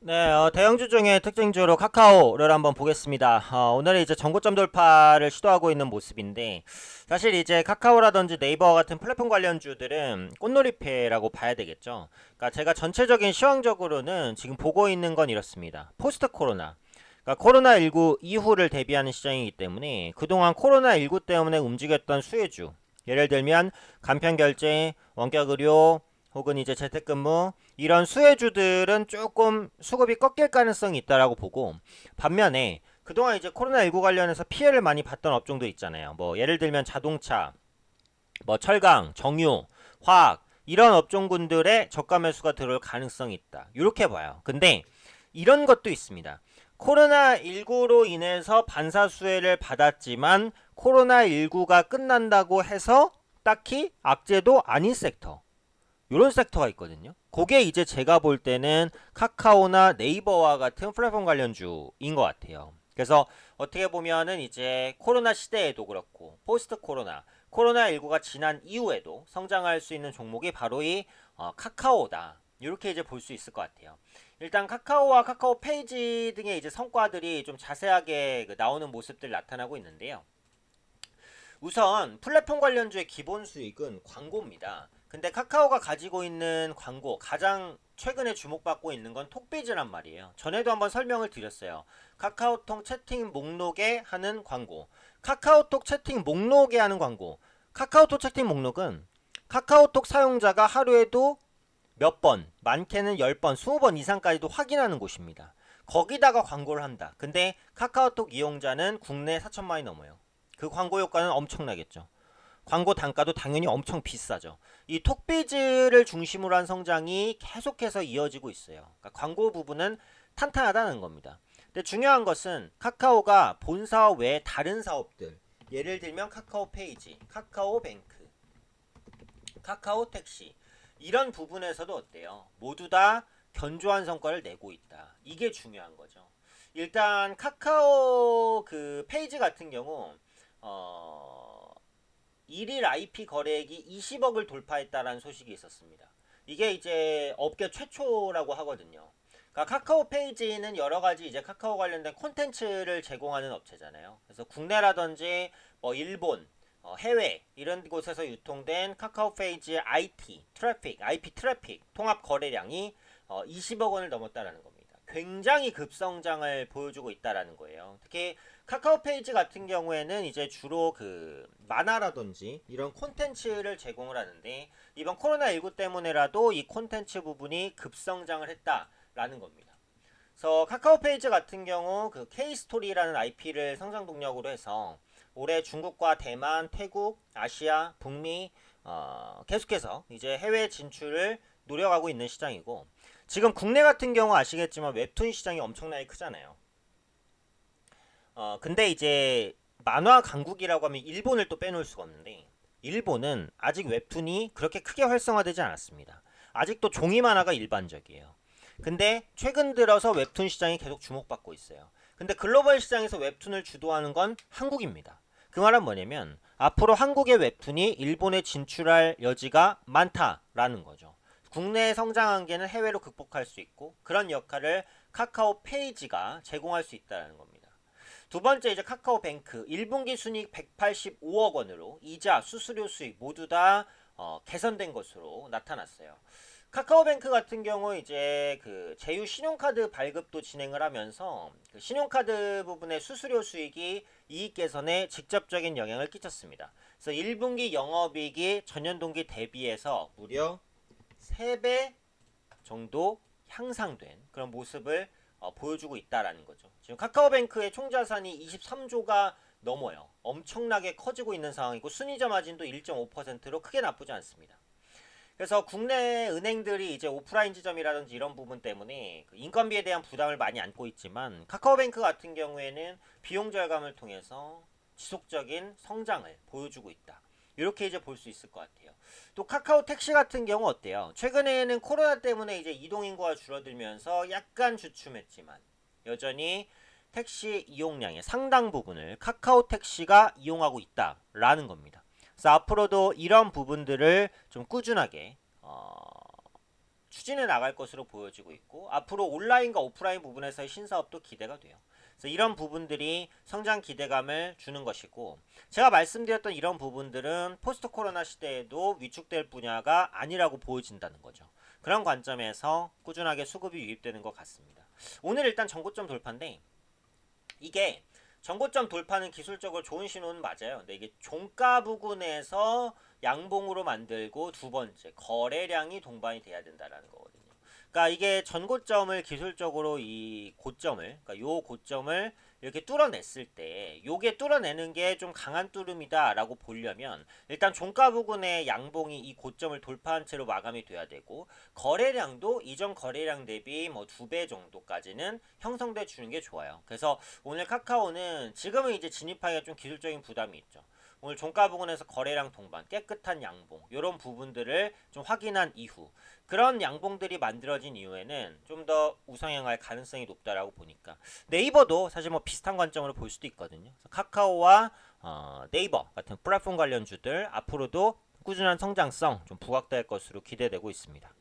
네, 대형주 중에 특징주로 카카오를 한번 보겠습니다. 오늘은 이제 전고점 돌파를 시도하고 있는 모습인데, 사실 이제 카카오라든지 네이버 같은 플랫폼 관련주들은 꽃놀이패라고 봐야 되겠죠. 그러니까 제가 전체적인 시황적으로는 지금 보고 있는 건 이렇습니다. 포스트 코로나. 그러니까 코로나19 이후를 대비하는 시장이기 때문에 그동안 코로나19 때문에 움직였던 수혜주, 예를 들면 간편결제, 원격의료, 혹은 이제 재택근무 이런 수혜주들은 조금 수급이 꺾일 가능성이 있다라고 보고, 반면에 그동안 이제 코로나19 관련해서 피해를 많이 봤던 업종도 있잖아요. 뭐 예를 들면 자동차, 뭐 철강, 정유, 화학 이런 업종군들의 저가 매수가 들어올 가능성이 있다. 이렇게 봐요. 근데 이런 것도 있습니다. 코로나19로 인해서 반사수혜를 받았지만 코로나19가 끝난다고 해서 딱히 악재도 아닌 섹터, 이런 섹터가 있거든요. 그게 이제 제가 볼 때는 카카오나 네이버와 같은 플랫폼 관련주인 것 같아요. 그래서 어떻게 보면은 이제 코로나 시대에도 그렇고 포스트 코로나, 코로나19가 지난 이후에도 성장할 수 있는 종목이 바로 이 카카오다. 이렇게 이제 볼 수 있을 것 같아요. 일단 카카오와 카카오 페이지 등의 이제 성과들이 좀 자세하게 나오는 모습들 나타나고 있는데요. 우선 플랫폼 관련주의 기본 수익은 광고입니다. 근데 카카오가 가지고 있는 광고 가장 최근에 주목받고 있는 건 톡비즈란 말이에요. 전에도 한번 설명을 드렸어요. 카카오톡 채팅 목록에 하는 광고. 카카오톡 채팅 목록에 하는 광고. 카카오톡 채팅 목록은 카카오톡 사용자가 하루에도 몇 번, 많게는 10번, 20번 이상까지도 확인하는 곳입니다. 거기다가 광고를 한다. 근데 카카오톡 이용자는 국내 4천만이 넘어요. 그 광고 효과는 엄청나겠죠. 광고 단가도 당연히 엄청 비싸죠. 이 톡비즈를 중심으로 한 성장이 계속해서 이어지고 있어요. 그러니까 광고 부분은 탄탄하다는 겁니다. 근데 중요한 것은 카카오가 본 사업 외에 다른 사업들, 예를 들면 카카오 페이지, 카카오뱅크, 카카오 택시 이런 부분에서도 어때요? 모두 다 견조한 성과를 내고 있다. 이게 중요한 거죠. 일단 카카오 그 페이지 같은 경우 어, 일일 IP 거래액이 20억을 돌파했다라는 소식이 있었습니다. 이게 이제 업계 최초라고 하거든요. 그러니까 카카오 페이지는 여러 가지 이제 카카오 관련된 콘텐츠를 제공하는 업체잖아요. 그래서 국내라든지 뭐 일본, 해외 이런 곳에서 유통된 카카오 페이지의 IT 트래픽, IP 트래픽 통합 거래량이 20억 원을 넘었다라는 겁니다. 굉장히 급성장을 보여주고 있다라는 거예요. 특히 카카오 페이지 같은 경우에는 이제 주로 그 만화라든지 이런 콘텐츠를 제공을 하는데, 이번 코로나19 때문에라도 이 콘텐츠 부분이 급성장을 했다라는 겁니다. 그래서 카카오 페이지 같은 경우 그 K스토리라는 IP를 성장 동력으로 해서 올해 중국과 대만, 태국, 아시아, 북미 계속해서 이제 해외 진출을 노려가고 있는 시장이고, 지금 국내 같은 경우 아시겠지만 웹툰 시장이 엄청나게 크잖아요. 근데 이제 만화 강국이라고 하면 일본을 또 빼놓을 수가 없는데, 일본은 아직 웹툰이 그렇게 크게 활성화되지 않았습니다. 아직도 종이 만화가 일반적이에요. 근데 최근 들어서 웹툰 시장이 계속 주목받고 있어요. 근데 글로벌 시장에서 웹툰을 주도하는 건 한국입니다. 그 말은 뭐냐면 앞으로 한국의 웹툰이 일본에 진출할 여지가 많다라는 거죠. 국내의 성장 한계는 해외로 극복할 수 있고, 그런 역할을 카카오 페이지가 제공할 수 있다는 겁니다. 두 번째 이제 카카오뱅크 1분기 순이익 185억 원으로 이자, 수수료 수익 모두 다 개선된 것으로 나타났어요. 카카오뱅크 같은 경우 이제 그 제휴 신용카드 발급도 진행을 하면서 그 신용카드 부분의 수수료 수익이 이익 개선에 직접적인 영향을 끼쳤습니다. 그래서 1분기 영업이익이 전년 동기 대비해서 무려 3배 정도 향상된 그런 모습을 보여주고 있다라는 거죠. 지금 카카오뱅크의 총자산이 23조가 넘어요. 엄청나게 커지고 있는 상황이고 순이자 마진도 1.5%로 크게 나쁘지 않습니다. 그래서 국내 은행들이 이제 오프라인 지점이라든지 이런 부분 때문에 그 인건비에 대한 부담을 많이 안고 있지만, 카카오뱅크 같은 경우에는 비용 절감을 통해서 지속적인 성장을 보여주고 있다. 이렇게 이제 볼 수 있을 것 같아요. 또 카카오 택시 같은 경우 어때요? 최근에는 코로나 때문에 이제 이동 인구가 줄어들면서 약간 주춤했지만 여전히 택시 이용량의 상당 부분을 카카오 택시가 이용하고 있다라는 겁니다. 그래서 앞으로도 이런 부분들을 좀 꾸준하게 추진해 나갈 것으로 보여지고 있고 앞으로 온라인과 오프라인 부분에서의 신사업도 기대가 돼요. 그래서 이런 부분들이 성장 기대감을 주는 것이고 제가 말씀드렸던 이런 부분들은 포스트 코로나 시대에도 위축될 분야가 아니라고 보여진다는 거죠. 그런 관점에서 꾸준하게 수급이 유입되는 것 같습니다. 오늘 일단 전고점 돌파인데 이게 전고점 돌파는 기술적으로 좋은 신호는 맞아요. 근데 이게 종가 부근에서 양봉으로 만들고 두 번째 거래량이 동반이 돼야 된다라는 거거든요. 그러니까 이게 전고점을 기술적으로 이 고점을 그러니까 요 고점을 이렇게 뚫어냈을 때 요게 뚫어내는 게 좀 강한 뚫음이다라고 보려면 일단 종가 부근의 양봉이 이 고점을 돌파한 채로 마감이 돼야 되고 거래량도 이전 거래량 대비 뭐 2배 정도까지는 형성돼 주는 게 좋아요. 그래서 오늘 카카오는 지금은 이제 진입하기가 좀 기술적인 부담이 있죠. 오늘 종가 부근에서 거래량 동반, 깨끗한 양봉 이런 부분들을 좀 확인한 이후 그런 양봉들이 만들어진 이후에는 좀 더 우상향할 가능성이 높다라고 보니까 네이버도 사실 뭐 비슷한 관점으로 볼 수도 있거든요. 카카오와 네이버 같은 플랫폼 관련주들 앞으로도 꾸준한 성장성 좀 부각될 것으로 기대되고 있습니다.